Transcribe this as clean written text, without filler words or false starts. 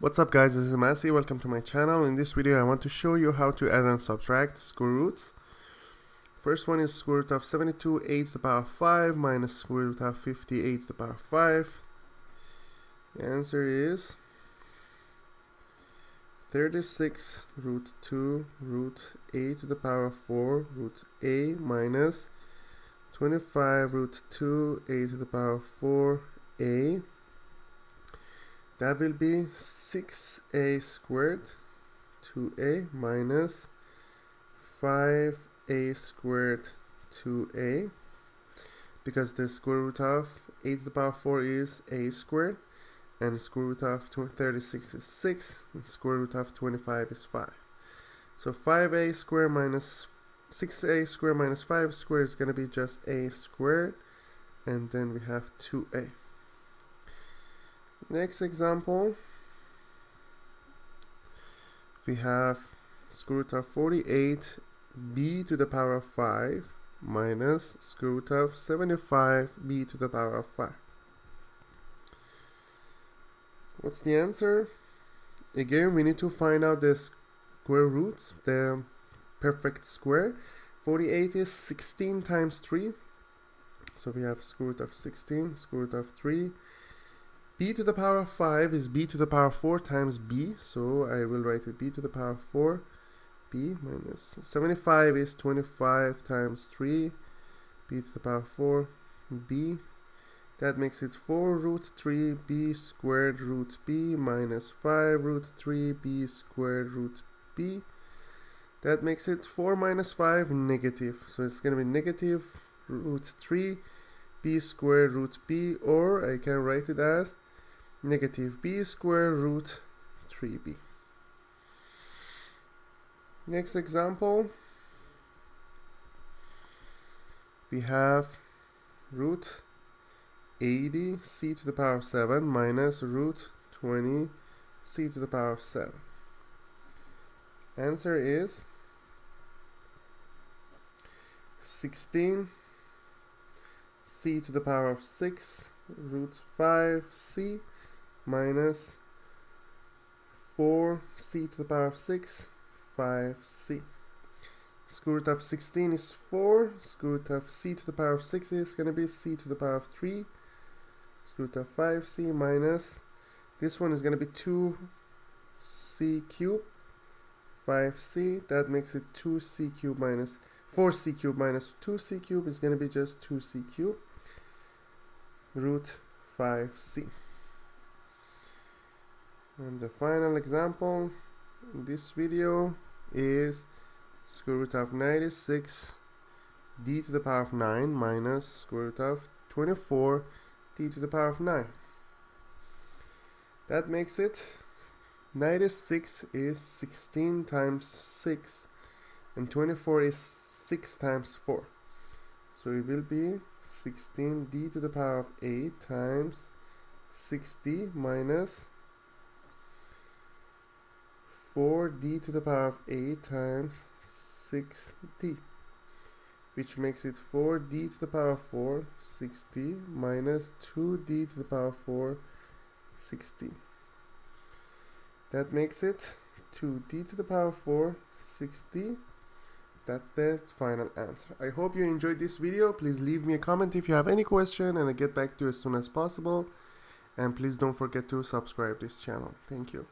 What's up guys, this is Massey, welcome to my channel. In this video I want to show you how to add and subtract square roots. First one is square root of 72 a to the power of 5 minus square root of 58 to the power of 5. The answer is 36 root 2 root a to the power of 4 root a minus 25 root 2 a to the power of 4 a. That will be 6a squared 2a minus 5a squared 2a, because the square root of a to the power of 4 is a squared, and the square root of 36 is 6, and square root of 25 is 5. So 5a squared minus 6a squared minus 5 squared is going to be just a squared, and then we have 2a. Next example, we have square root of 48b to the power of 5 minus square root of 75b to the power of 5. What's the answer? Again, we need to find out the square roots, the perfect square. 48 is 16 times 3, so we have square root of 16, square root of 3. b to the power of 5 is b to the power of 4 times b, so I will write it b to the power of 4, b minus 75 is 25 times 3, b to the power of 4, b. That makes it 4 root 3 b squared root b minus 5 root 3 b squared root b. That makes it 4 minus 5, negative. So it's going to be negative root 3 b squared root b, or I can write it as negative b squared root 3b. Next example, we have root 80 c to the power of 7 minus root 20 c to the power of 7. Answer is 16 c to the power of 6 root 5c minus 4c to the power of 6 5c. Square root of 16 is 4, square root of c to the power of 6 is going to be c to the power of 3, square root of 5c minus, this one is going to be 2c cubed 5c. That makes it 2c cubed minus 4c cubed minus 2c cubed is going to be just 2c cubed root 5c. And the final example in this video is square root of 96 d to the power of 9 minus square root of 24 d to the power of 9. That makes it 96 is 16 times 6 and 24 is 6 times 4. So it will be 16d to the power of 8 times 6d minus 4d to the power of 8 times 6d, which makes it 4d to the power of 4, 6d minus 2d to the power of 4, 6d. That makes it 2d to the power of 4, 6d. That's the final answer. I hope you enjoyed this video. Please leave me a comment if you have any question, and I'll get back to you as soon as possible. And please don't forget to subscribe this channel. Thank you.